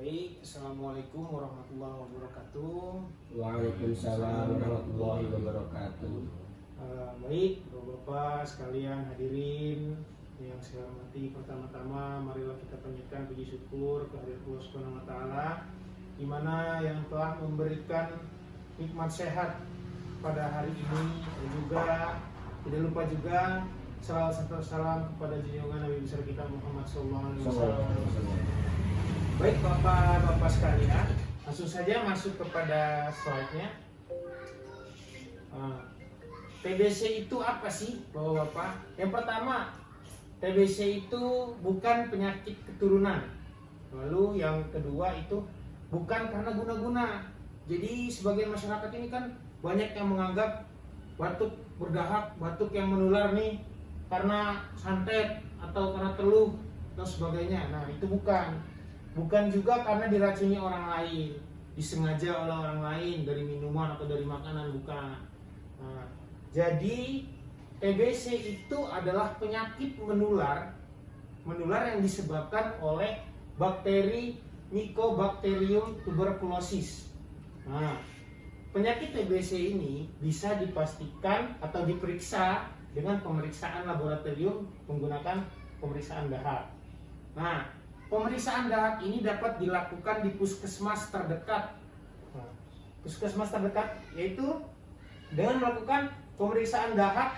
Baik, Assalamualaikum warahmatullahi wabarakatuh. Waalaikumsalam warahmatullahi wabarakatuh. Baik, Bapak-Bapak sekalian hadirin yang saya hormati, pertama-tama marilah kita panjatkan puji syukur kehadirat Allah Subhanahu wa taala di mana yang telah memberikan nikmat sehat pada hari ini, dan juga tidak lupa juga salawat serta salam kepada junjungan Nabi besar kita Muhammad SAW. Baik Bapak-Bapak sekalian, langsung saja masuk kepada slide-nya. TBC itu apa sih Bapak-Bapak? Yang pertama, TBC itu bukan penyakit keturunan. Lalu yang kedua itu bukan karena guna-guna. Jadi sebagian masyarakat ini kan banyak yang menganggap batuk berdahak, batuk yang menular nih karena santet atau karena teluh dan sebagainya. Nah itu bukan juga karena diracuni orang lain, disengaja oleh orang lain dari minuman atau dari makanan, bukan. Nah, jadi TBC itu adalah penyakit menular yang disebabkan oleh bakteri Mycobacterium tuberculosis. Nah, penyakit TBC ini bisa dipastikan atau diperiksa dengan pemeriksaan laboratorium menggunakan pemeriksaan dahak. Nah, pemeriksaan dahak ini dapat dilakukan di puskesmas terdekat. Nah, puskesmas terdekat yaitu dengan melakukan pemeriksaan dahak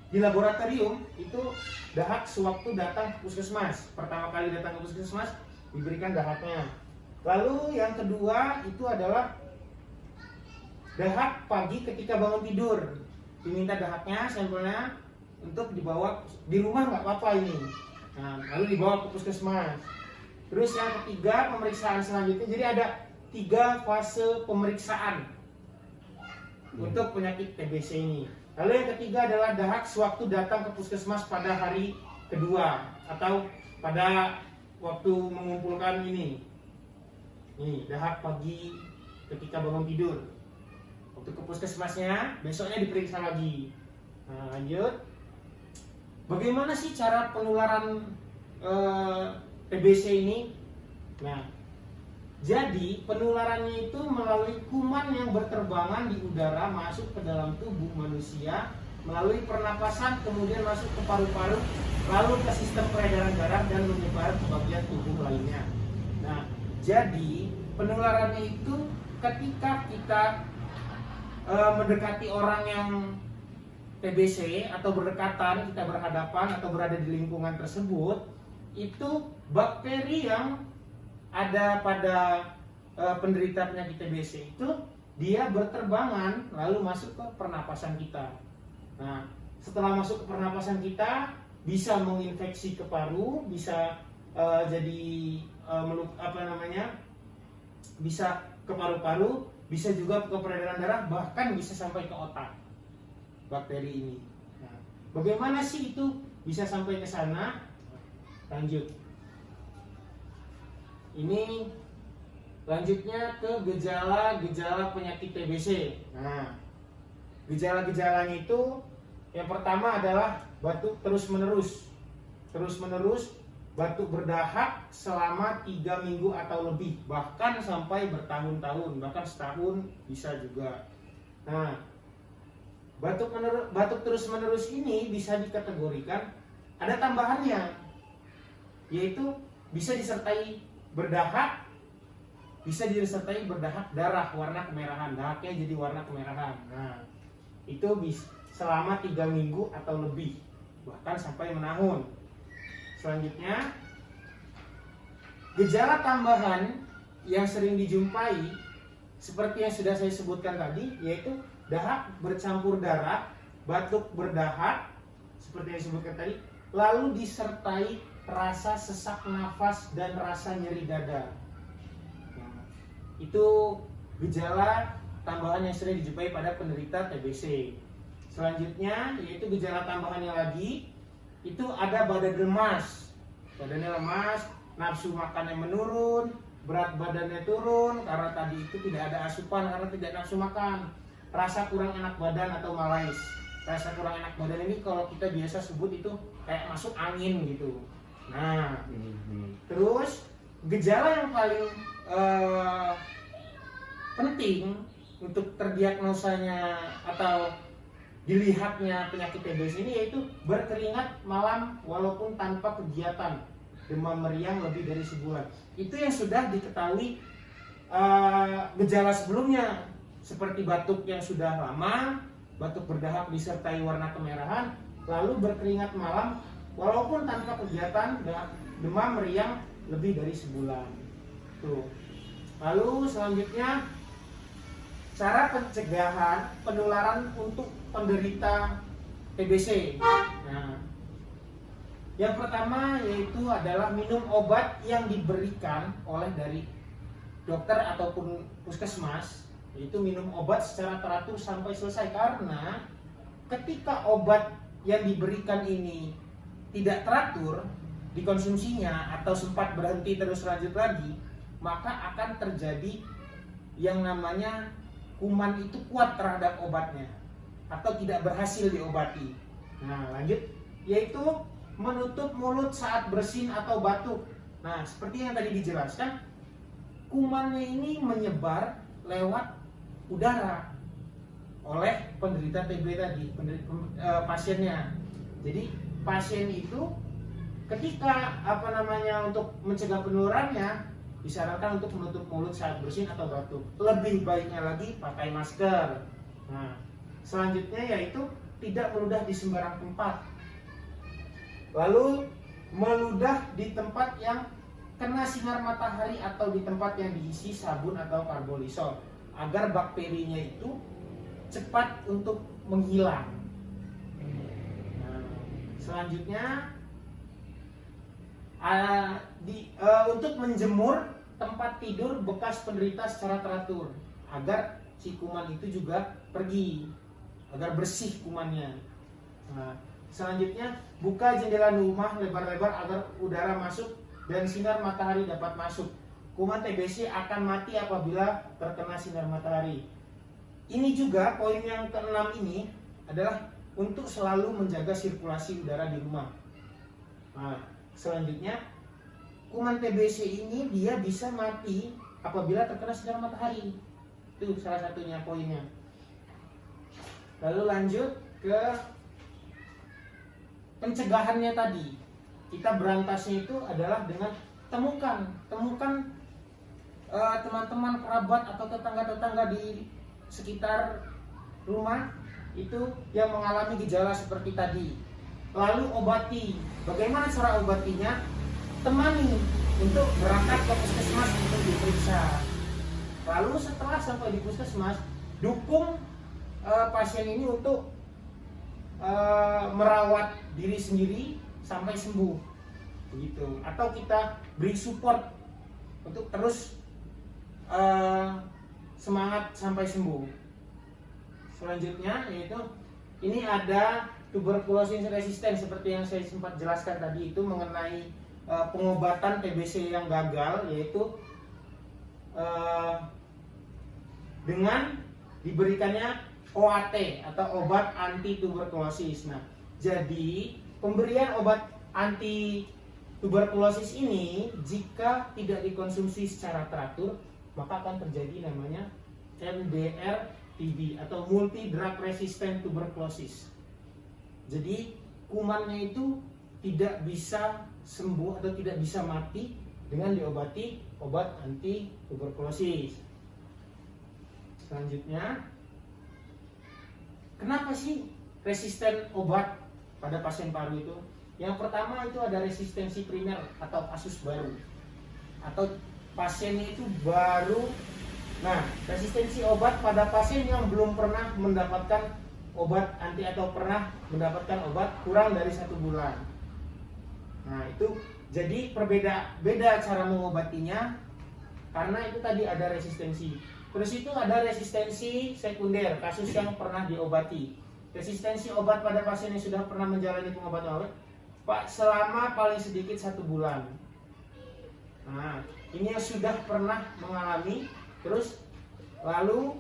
di laboratorium. Itu dahak sewaktu datang ke puskesmas. Pertama kali datang ke puskesmas diberikan dahaknya. Lalu yang kedua itu adalah dahak pagi ketika bangun tidur. Diminta dahaknya, sampelnya untuk dibawa di rumah, nggak apa-apa ini. Nah, lalu dibawa ke puskesmas. Terus yang ketiga, pemeriksaan selanjutnya. Jadi ada 3 fase pemeriksaan untuk penyakit TBC ini. Lalu yang ketiga adalah dahak sewaktu datang ke puskesmas pada hari kedua atau pada waktu mengumpulkan ini. Ini dahak pagi ketika bangun tidur. Waktu ke puskesmasnya, besoknya diperiksa lagi. Nah, lanjut. Bagaimana sih cara penularan TBC ini? Nah, jadi penularannya itu melalui kuman yang berterbangan di udara masuk ke dalam tubuh manusia melalui pernapasan, kemudian masuk ke paru-paru, lalu ke sistem peredaran darah dan menyebar ke bagian tubuh lainnya. Nah, jadi penularannya itu ketika kita mendekati orang yang TBC atau berdekatan, kita berhadapan atau berada di lingkungan tersebut, itu bakteri yang ada pada penderita penyakit TBC itu dia berterbangan lalu masuk ke pernapasan kita. Nah, setelah masuk ke pernapasan kita bisa menginfeksi ke paru, bisa bisa ke paru-paru, bisa juga ke peredaran darah, bahkan bisa sampai ke otak bakteri ini. Nah, bagaimana sih itu bisa sampai ke sana? Lanjut. Ini lanjutnya ke gejala-gejala penyakit TBC. Nah, gejala-gejalanya itu yang pertama adalah batuk terus-menerus, batuk berdahak selama 3 minggu atau lebih, bahkan sampai bertahun-tahun, bahkan setahun bisa juga. Nah, batuk terus-menerus ini bisa dikategorikan ada tambahannya, yaitu bisa disertai berdahak, bisa disertai berdahak darah warna kemerahan, dahaknya jadi warna kemerahan. Nah, itu selama 3 minggu atau lebih, bahkan sampai menahun. Selanjutnya, gejala tambahan yang sering dijumpai seperti yang sudah saya sebutkan tadi, yaitu dahak bercampur darah, batuk berdahak seperti yang disebutkan tadi, lalu disertai rasa sesak nafas dan rasa nyeri dada. Nah, itu gejala tambahan yang sering dijumpai pada penderita TBC. Selanjutnya yaitu gejala tambahannya lagi, itu ada badannya lemas, nafsu makannya menurun, berat badannya turun karena tadi itu tidak ada asupan, karena tidak nafsu makan, rasa kurang enak badan atau malaise. Rasa kurang enak badan ini kalau kita biasa sebut itu kayak masuk angin gitu. Nah, terus gejala yang paling penting untuk terdiagnosanya atau dilihatnya penyakit TBC ini, yaitu berkeringat malam walaupun tanpa kegiatan, demam meriang lebih dari sebulan. Itu yang sudah diketahui gejala sebelumnya, seperti batuk yang sudah lama, batuk berdahak disertai warna kemerahan, lalu berkeringat malam walaupun tanpa kegiatan, demam meriang lebih dari sebulan. Tuh. Lalu selanjutnya, cara pencegahan penularan untuk penderita TBC. Nah, yang pertama yaitu adalah minum obat yang diberikan oleh dari dokter ataupun puskesmas, yaitu minum obat secara teratur sampai selesai, karena ketika obat yang diberikan ini tidak teratur dikonsumsinya atau sempat berhenti terus lanjut lagi, maka akan terjadi yang namanya kuman itu kuat terhadap obatnya atau tidak berhasil diobati. Nah, lanjut, yaitu menutup mulut saat bersin atau batuk. Nah, seperti yang tadi dijelaskan, kumannya ini menyebar lewat udara oleh penderita TB tadi, pasiennya. Jadi pasien itu ketika untuk mencegah penularannya disarankan untuk menutup mulut saat bersin atau batuk. Lebih baiknya lagi pakai masker. Nah, selanjutnya yaitu tidak meludah di sembarang tempat. Lalu meludah di tempat yang kena sinar matahari atau di tempat yang diisi sabun atau karbolisol, agar bakterinya itu cepat untuk menghilang. Nah, selanjutnya untuk menjemur tempat tidur bekas penderita secara teratur agar si kuman itu juga pergi, agar bersih kumannya. Nah, selanjutnya buka jendela rumah lebar-lebar agar udara masuk dan sinar matahari dapat masuk. Kuman TBC akan mati apabila terkena sinar matahari. Ini juga poin yang keenam ini adalah untuk selalu menjaga sirkulasi udara di rumah. Nah, selanjutnya, kuman TBC ini dia bisa mati apabila terkena sinar matahari. Itu salah satunya poinnya. Lalu lanjut ke pencegahannya tadi. Kita berantasnya itu adalah dengan temukan teman-teman, kerabat atau tetangga-tetangga di sekitar rumah itu yang mengalami gejala seperti tadi. Lalu obati. Bagaimana cara obatinya? Temani untuk berangkat ke puskesmas untuk diperiksa. Lalu setelah sampai di puskesmas, dukung pasien ini untuk merawat diri sendiri sampai sembuh, begitu. Atau kita beri support untuk terus semangat sampai sembuh. Selanjutnya yaitu ini ada tuberkulosis resisten, seperti yang saya sempat jelaskan tadi itu mengenai pengobatan TBC yang gagal, yaitu dengan diberikannya OAT atau obat anti tuberkulosis. Nah, jadi pemberian obat anti tuberkulosis ini jika tidak dikonsumsi secara teratur, maka akan terjadi namanya MDR-TB atau multi drug resistant tuberculosis. Jadi kumannya itu tidak bisa sembuh atau tidak bisa mati dengan diobati obat anti tuberkulosis. Selanjutnya, kenapa sih resisten obat pada pasien paru itu? Yang pertama itu ada resistensi primer atau kasus baru, atau pasiennya itu baru. Nah, resistensi obat pada pasien yang belum pernah mendapatkan obat anti atau pernah mendapatkan obat kurang dari 1 bulan. Nah, itu jadi beda cara mengobatinya, karena itu tadi ada resistensi. Terus itu ada resistensi sekunder, kasus yang pernah diobati. Resistensi obat pada pasien yang sudah pernah menjalani pengobatan obat selama paling sedikit 1 bulan. Nah, ini yang sudah pernah mengalami, terus lalu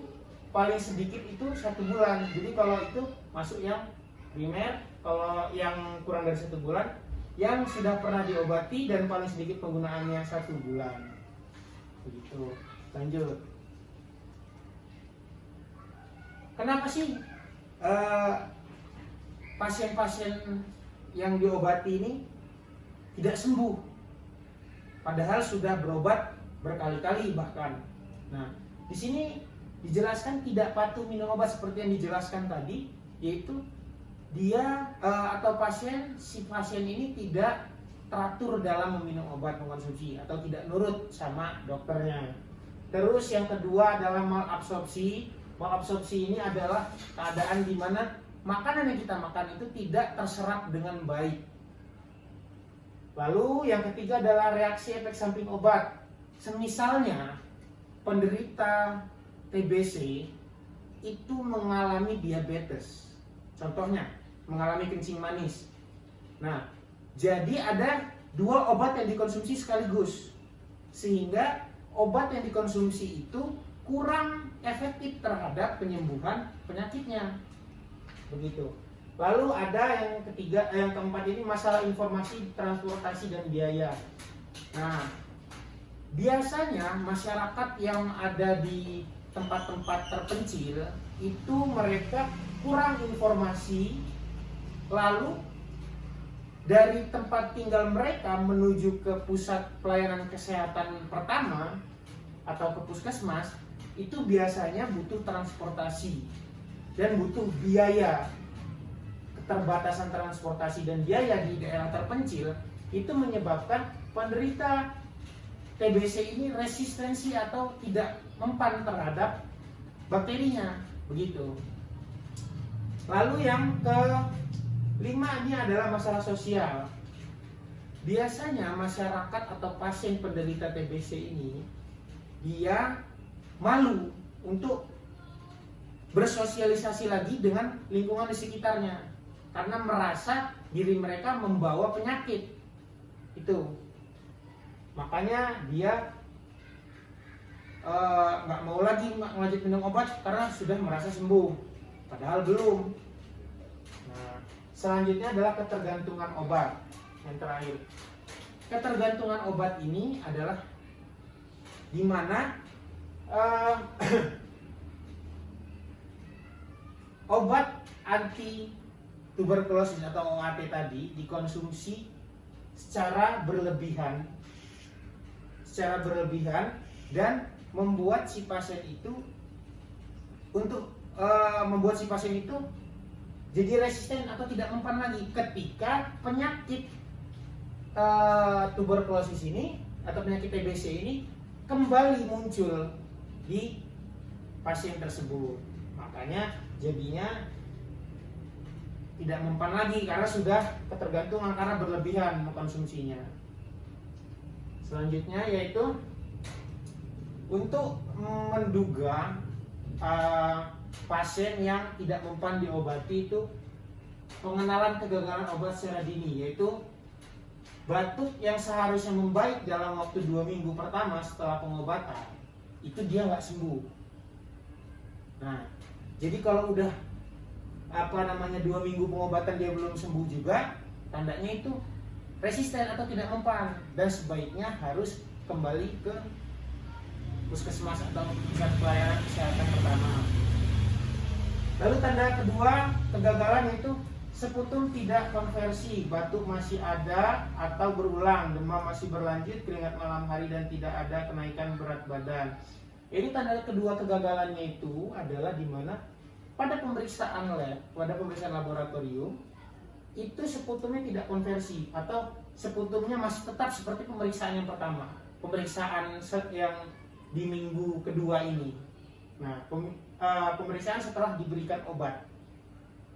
paling sedikit itu 1 bulan. Jadi kalau itu masuk yang primer, kalau yang kurang dari 1 bulan, yang sudah pernah diobati dan paling sedikit penggunaannya 1 bulan. Begitu. Lanjut. Kenapa sih pasien-pasien yang diobati ini tidak sembuh? Padahal sudah berobat berkali-kali bahkan. Nah, di sini dijelaskan tidak patuh minum obat seperti yang dijelaskan tadi, yaitu dia atau si pasien ini tidak teratur dalam meminum obat mengkonsumsi atau tidak nurut sama dokternya. Terus yang kedua adalah malabsorpsi. Malabsorpsi ini adalah keadaan di mana makanan yang kita makan itu tidak terserap dengan baik. Lalu yang ketiga adalah reaksi efek samping obat. Semisalnya penderita TBC itu mengalami diabetes. Contohnya mengalami kencing manis. Nah, jadi ada 2 obat yang dikonsumsi sekaligus, sehingga obat yang dikonsumsi itu kurang efektif terhadap penyembuhan penyakitnya. Begitu. Lalu ada yang keempat ini masalah informasi, transportasi dan biaya. Nah, biasanya masyarakat yang ada di tempat-tempat terpencil itu mereka kurang informasi, lalu dari tempat tinggal mereka menuju ke pusat pelayanan kesehatan pertama atau ke puskesmas itu biasanya butuh transportasi dan butuh biaya. Keterbatasan transportasi dan biaya di daerah terpencil itu menyebabkan penderita TBC ini resistensi atau tidak mempan terhadap bakterinya, begitu. Lalu yang kelima ini adalah masalah sosial. Biasanya masyarakat atau pasien penderita TBC ini dia malu untuk bersosialisasi lagi dengan lingkungan di sekitarnya karena merasa diri mereka membawa penyakit itu. Makanya dia nggak mau lagi lanjut minum obat karena sudah merasa sembuh, padahal belum. Nah, selanjutnya adalah ketergantungan obat. Yang terakhir, ketergantungan obat ini adalah di mana obat anti tuberkulosis atau OAT tadi dikonsumsi secara berlebihan dan membuat si pasien itu jadi resisten atau tidak mempan lagi ketika penyakit tuberkulosis ini atau penyakit TBC ini kembali muncul di pasien tersebut. Makanya jadinya tidak mempan lagi karena sudah ketergantungan karena berlebihan mengkonsumsinya. Selanjutnya yaitu untuk menduga pasien yang tidak mempan diobati itu pengenalan kegagalan obat secara dini, yaitu batuk yang seharusnya membaik dalam waktu 2 minggu pertama setelah pengobatan itu dia nggak sembuh. Nah, jadi kalau udah 2 minggu pengobatan dia belum sembuh juga, tandanya itu resisten atau tidak mempan dan sebaiknya harus kembali ke puskesmas atau pusat pelayanan kesehatan pertama. Lalu tanda kedua kegagalan yaitu seputum tidak konversi, batuk masih ada atau berulang, demam masih berlanjut, keringat malam hari dan tidak ada kenaikan berat badan. Ini tanda kedua kegagalannya itu adalah di mana pada pemeriksaan lab, pada pemeriksaan laboratorium itu seputumnya tidak konversi atau seputumnya masih tetap seperti pemeriksaan yang pertama, pemeriksaan yang di minggu kedua ini. Nah, pemeriksaan setelah diberikan obat.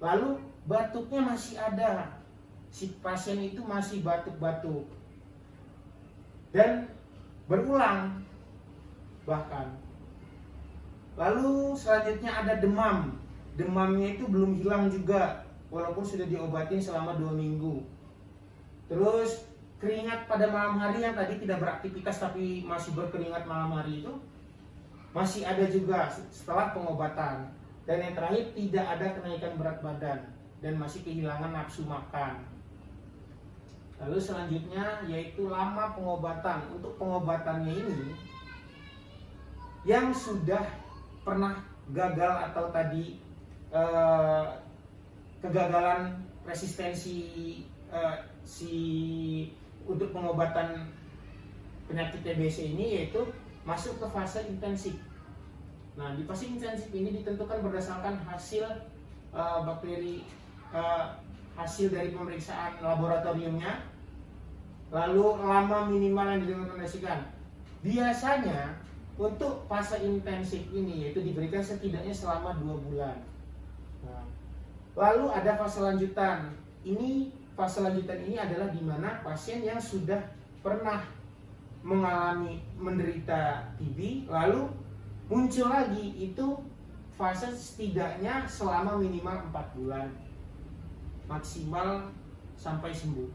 Lalu batuknya masih ada, si pasien itu masih batuk-batuk dan berulang bahkan. Lalu selanjutnya ada demam. Demamnya itu belum hilang juga walaupun sudah diobatin selama 2 minggu. Terus keringat pada malam hari yang tadi tidak beraktivitas tapi masih berkeringat malam hari itu masih ada juga setelah pengobatan. Dan yang terakhir tidak ada kenaikan berat badan dan masih kehilangan nafsu makan. Lalu selanjutnya yaitu lama pengobatan. Untuk pengobatannya ini yang sudah pernah gagal atau tadi kegagalan resistensi untuk pengobatan penyakit TBC ini, yaitu masuk ke fase intensif. Nah, di fase intensif ini ditentukan berdasarkan hasil hasil dari pemeriksaan laboratoriumnya, lalu lama minimal yang direkomendasikan. Biasanya untuk fase intensif ini yaitu diberikan setidaknya selama 2 bulan. Nah, lalu ada fase lanjutan. Fase lanjutan ini adalah di mana pasien yang sudah pernah menderita TB lalu muncul lagi, itu fase setidaknya selama minimal 4 bulan, maksimal sampai sembuh.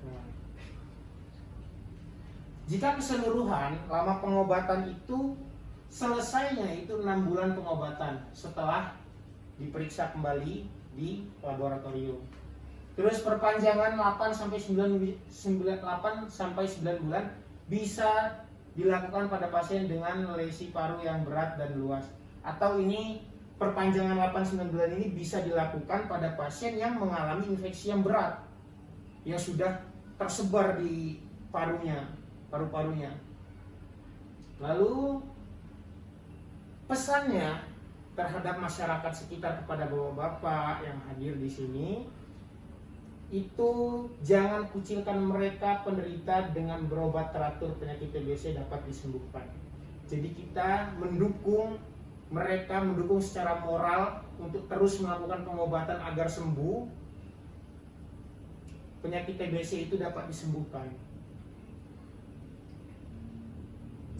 Nah, jika keseluruhan lama pengobatan itu selesainya itu 6 bulan pengobatan setelah diperiksa kembali di laboratorium. Terus perpanjangan 8 sampai 9 bulan bisa dilakukan pada pasien dengan lesi paru yang berat dan luas. Atau ini perpanjangan 8-9 bulan ini bisa dilakukan pada pasien yang mengalami infeksi yang berat, yang sudah tersebar di paru-parunya. Lalu pesannya terhadap masyarakat sekitar kepada bapak-bapak yang hadir di sini, itu jangan kucilkan mereka penderita dengan berobat teratur penyakit TBC dapat disembuhkan. Jadi kita mendukung mereka, mendukung secara moral untuk terus melakukan pengobatan agar sembuh, penyakit TBC itu dapat disembuhkan.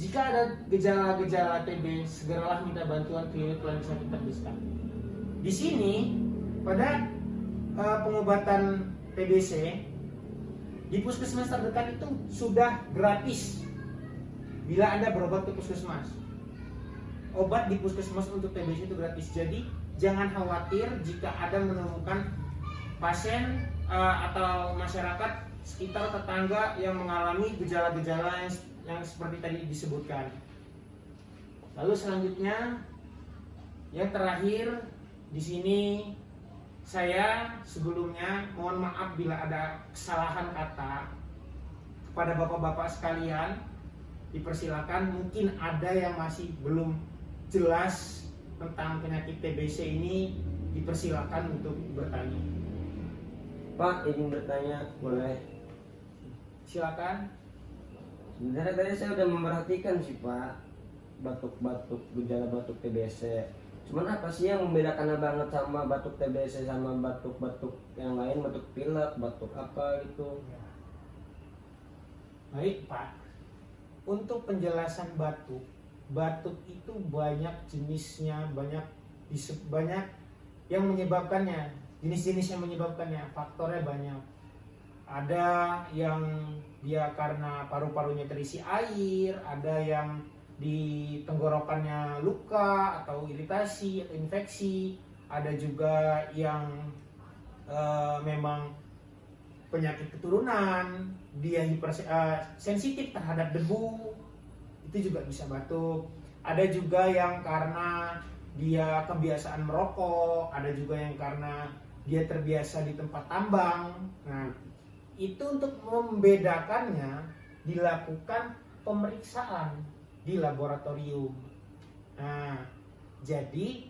Jika ada gejala-gejala TB, segeralah minta bantuan klinik lain sakit terdesak. Di sini pada pengobatan TBC di puskesmas terdekat itu sudah gratis bila Anda berobat ke puskesmas. Obat di puskesmas untuk TBC itu gratis. Jadi jangan khawatir jika Anda menemukan pasien atau masyarakat sekitar tetangga yang mengalami gejala-gejala yang seperti tadi disebutkan. Lalu selanjutnya yang terakhir di sini, saya sebelumnya mohon maaf bila ada kesalahan kata kepada bapak-bapak sekalian. Dipersilakan, mungkin ada yang masih belum jelas tentang penyakit TBC ini, dipersilakan untuk bertanya. Pak, ingin bertanya, boleh? Silakan. Sebenarnya tadi saya udah memperhatikan sih Pak, batuk-batuk, gejala batuk TBC. Cuman apa sih yang membedakan banget sama batuk TBC sama batuk-batuk yang lain, batuk pilek, batuk apa gitu? Baik Pak, untuk penjelasan batuk itu banyak jenisnya, banyak yang menyebabkannya, jenis-jenis yang menyebabkannya, faktornya banyak. Ada yang dia karena paru-parunya terisi air, ada yang di tenggorokannya luka atau iritasi atau infeksi, ada juga yang memang penyakit keturunan, dia sensitif terhadap debu, itu juga bisa batuk. Ada juga yang karena dia kebiasaan merokok, ada juga yang karena dia terbiasa di tempat tambang. Nah, itu untuk membedakannya dilakukan pemeriksaan di laboratorium. Nah, jadi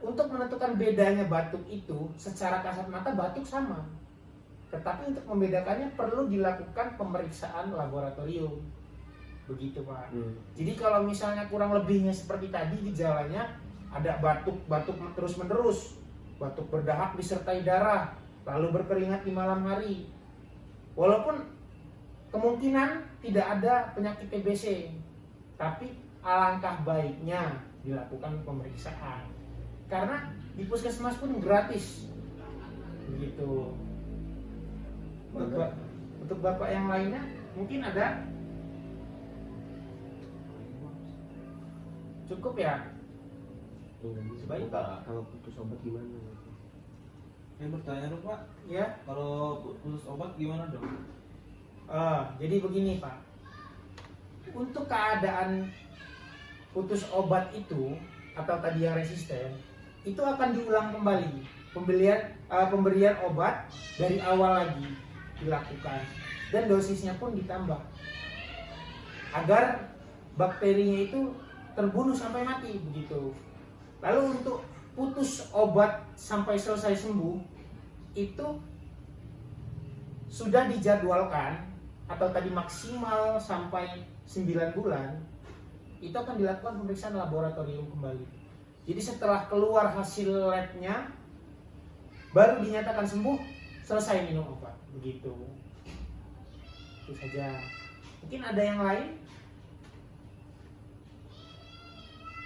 untuk menentukan bedanya batuk itu, secara kasat mata batuk sama, tetapi untuk membedakannya perlu dilakukan pemeriksaan laboratorium. Begitu Pak. Jadi kalau misalnya kurang lebihnya seperti tadi gejalanya, ada batuk terus menerus, batuk berdahak disertai darah, lalu berkeringat di malam hari, walaupun kemungkinan tidak ada penyakit TBC, tapi alangkah baiknya dilakukan pemeriksaan karena di puskesmas pun gratis. Begitu. Untuk bapak yang lainnya mungkin ada? Cukup ya? Sebaik Pak. Kalau putus obat gimana? Yang bertanya dong Pak, Ya. kalau putus obat gimana dong? Jadi begini Pak, untuk keadaan putus obat itu atau tadi yang resisten itu akan diulang kembali pemberian obat dari awal lagi dilakukan dan dosisnya pun ditambah agar bakterinya itu terbunuh sampai mati begitu. Lalu untuk putus obat sampai selesai sembuh itu sudah dijadwalkan atau tadi maksimal sampai 9 bulan itu akan dilakukan pemeriksaan laboratorium kembali. Jadi setelah keluar hasil labnya baru dinyatakan sembuh, selesai minum obat begitu. Itu saja. Mungkin ada yang lain?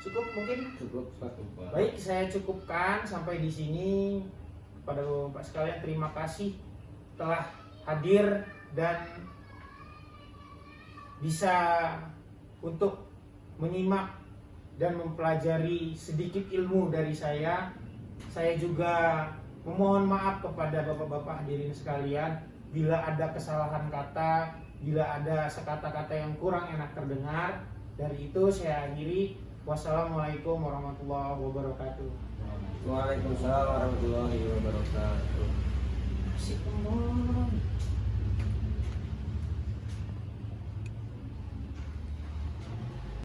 Cukup mungkin? Cukup satu Pak. Baik, saya cukupkan sampai di sini. Pada Bapak sekalian terima kasih telah hadir dan bisa untuk menyimak dan mempelajari sedikit ilmu dari saya. Saya juga memohon maaf kepada bapak-bapak hadirin sekalian bila ada kesalahan kata, bila ada sekata-kata yang kurang enak terdengar. Dari itu saya akhiri. Wassalamualaikum warahmatullahi wabarakatuh. Waalaikumsalam warahmatullahi wabarakatuh. Asik dong.